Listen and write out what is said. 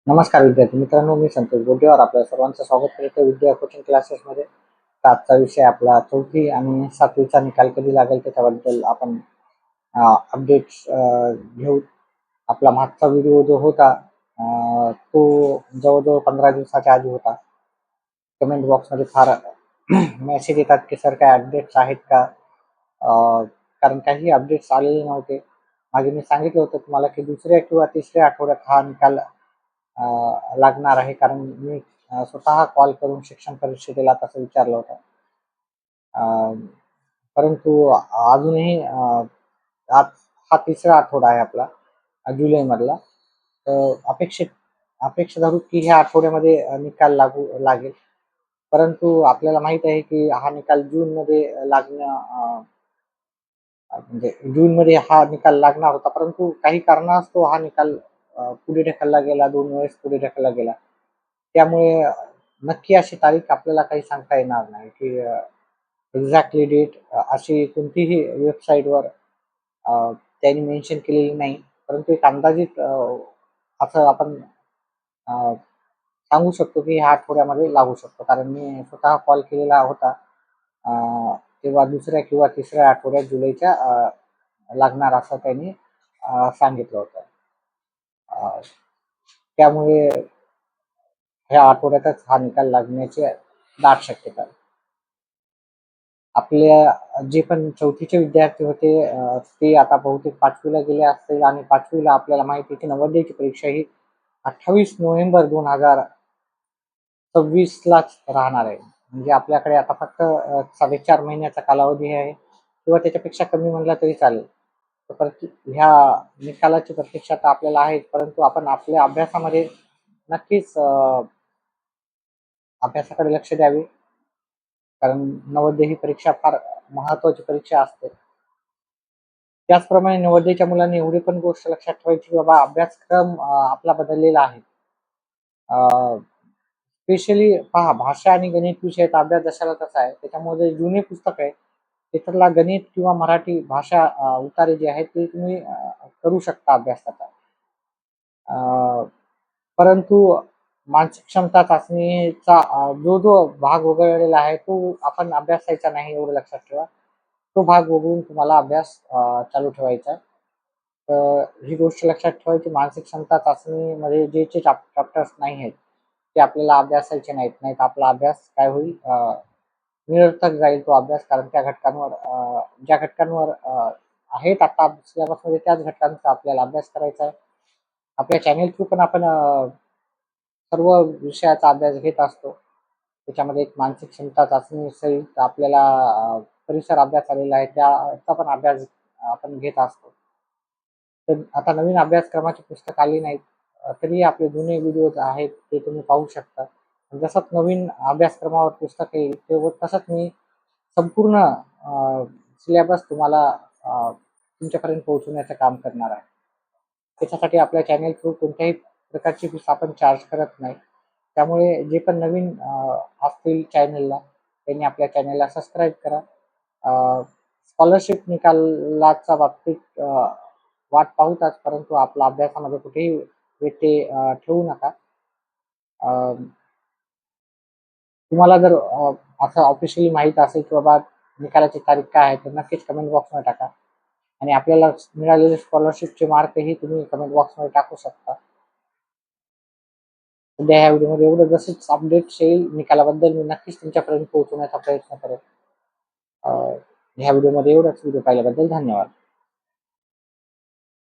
नमस्कार विद्यार्थी मित्रांनो, मी संतोष बोटेवार आपल्या सर्वांचं स्वागत करतो विद्या कोचिंग क्लासेसमध्ये. तर आजचा विषय आपला 4थी आणि 7वीचा निकाल कधी लागेल त्याच्याबद्दल आपण अपडेट्स घेऊ. आपला मागचा व्हिडिओ जो होता तो जवळजवळ 15 दिवसाच्या आधी होता. कमेंट बॉक्समध्ये फार मेसेज येतात की सर काय अपडेट्स आहेत का, कारण काही अपडेट्स आलेले नव्हते. मागे मी सांगितलं होतं तुम्हाला की दुसऱ्या किंवा तिसऱ्या आठवड्यात हा निकाल लागणार आहे, कारण मी स्वतः कॉल करून शिक्षण परिषदेला तसं विचारलं होतं. परंतु अजूनही आज हा तिसरा आठवडा आहे आपला जुलैमधला. तर अपेक्षा धरू की ह्या आठवड्यामध्ये निकाल लागेल. परंतु आपल्याला माहित आहे की हा निकाल जूनमध्ये लागणं, म्हणजे जूनमध्ये हा निकाल लागणार होता, परंतु काही कारणास्तव हा निकाल पुढे ढकलला गेला, 2 वेळेस पुढे ढकलला गेला. त्यामुळे नक्की अशी तारीख आपल्याला काही सांगता येणार नाही की एक्झॅक्टली डेट अशी कोणतीही वेबसाईटवर त्यांनी मेन्शन केलेली नाही. परंतु एक अंदाजित असं आपण सांगू शकतो की ह्या आठवड्यामध्ये लागू शकतो, कारण मी स्वतः कॉल केलेला होता. तेव्हा दुसऱ्या किंवा तिसऱ्या आठवड्यात जुलैच्या लागणार असं त्यांनी सांगितलं होतं. त्यामुळे ह्या आठवड्यातच हा निकाल लागण्याची दाट शक्यता आहे. आपल्या जे पण 4थीचे विद्यार्थी होते ते आता बहुतेक 5वीला गेले असतील, आणि 5वीला आपल्याला माहिती आहे की नवोदयची परीक्षा ही 28 नोव्हेंबर 2026लाच राहणार आहे. म्हणजे आपल्याकडे आता फक्त 4.5 महिन्याचा कालावधी आहे, किंवा त्याच्यापेक्षा कमी म्हणला तरी चालेल. तर ह्या निकालाची प्रतीक्षा तर आपल्याला आहे, परंतु आपण आपल्या अभ्यासामध्ये नक्कीच अभ्यासाकडे लक्ष द्यावे, कारण नवोदय ही परीक्षा फार महत्वाची परीक्षा असते. त्याचप्रमाणे नवोदयच्या मुलांनी एवढी पण गोष्ट लक्षात ठेवायची की बाबा अभ्यासक्रम आपला बदललेला आहे. स्पेशली पहा, भाषा आणि गणित विषयाचा अभ्यास जशाला तसा आहे. त्याच्यामुळे जे जुने पुस्तक आहे त्याच्यातला गणित किंवा मराठी भाषा उतारे जे आहेत ते तुम्ही करू शकता अभ्यासाचा. परंतु मानसिक क्षमता चाचणीचा जो जो भाग वगळलेला आहे तो आपण अभ्यासायचा नाही, एवढं लक्षात ठेवा. तो भाग वगळून तुम्हाला अभ्यास चालू ठेवायचा आहे. तर ही गोष्ट लक्षात ठेवायची, मानसिक क्षमता चाचणीमध्ये जे जे चॅप्टर्स नाही आहेत ते आपल्याला अभ्यासायचे नाहीत. नाहीत आपला अभ्यास काय होईल, निरर्थक जाईल तो अभ्यास, कारण त्या घटकांवर ज्या घटकांवर आहेत आता सिलेबसमध्ये त्याच घटकांचा आपल्याला अभ्यास करायचा आहे. आपल्या चॅनेल थ्रू पण आपण सर्व विषयाचा अभ्यास घेत असतो. त्याच्यामध्ये एक मानसिक क्षमता चाचणी सहित आपल्याला परिसर अभ्यास आलेला आहे, त्याचा पण अभ्यास आपण घेत असतो. तर आता नवीन अभ्यासक्रमाची पुस्तक आली नाहीत, तरी आपले जुने व्हिडिओज आहेत ते तुम्ही पाहू शकता. जसंच नवीन अभ्यासक्रमावर पुस्तक येईल तेव्हा तसंच मी संपूर्ण सिलेबस तुम्हाला तुमच्यापर्यंत पोहोचवण्याचं काम करणार आहे. त्याच्यासाठी आपल्या चॅनेल थ्रू कोणत्याही प्रकारची फीस आपण चार्ज करत नाही. त्यामुळे जे पण नवीन असतील चॅनलला त्यांनी आपल्या चॅनलला सबस्क्राईब करा. स्कॉलरशिप निकालाच्या बाबतीत वाट पाहूच, परंतु आपला अभ्यासामध्ये कुठेही व्यत्यय ठेवू नका. तुम्हाला जर असं ऑफिशियली माहीत असेल की बाबा निकालाची तारीख काय आहे, तर नक्कीच कमेंट बॉक्समध्ये टाका. आणि आपल्याला मिळालेले स्कॉलरशिपचे मार्कही तुम्ही कमेंट बॉक्समध्ये टाकू शकता. सध्या ह्या व्हिडिओमध्ये एवढं, जसंच अपडेट्स येईल निकालाबद्दल मी नक्कीच तुमच्यापर्यंत पोहोचवण्याचा प्रयत्न करेन. ह्या व्हिडिओमध्ये एवढंच. व्हिडिओ पाहिल्याबद्दल धन्यवाद.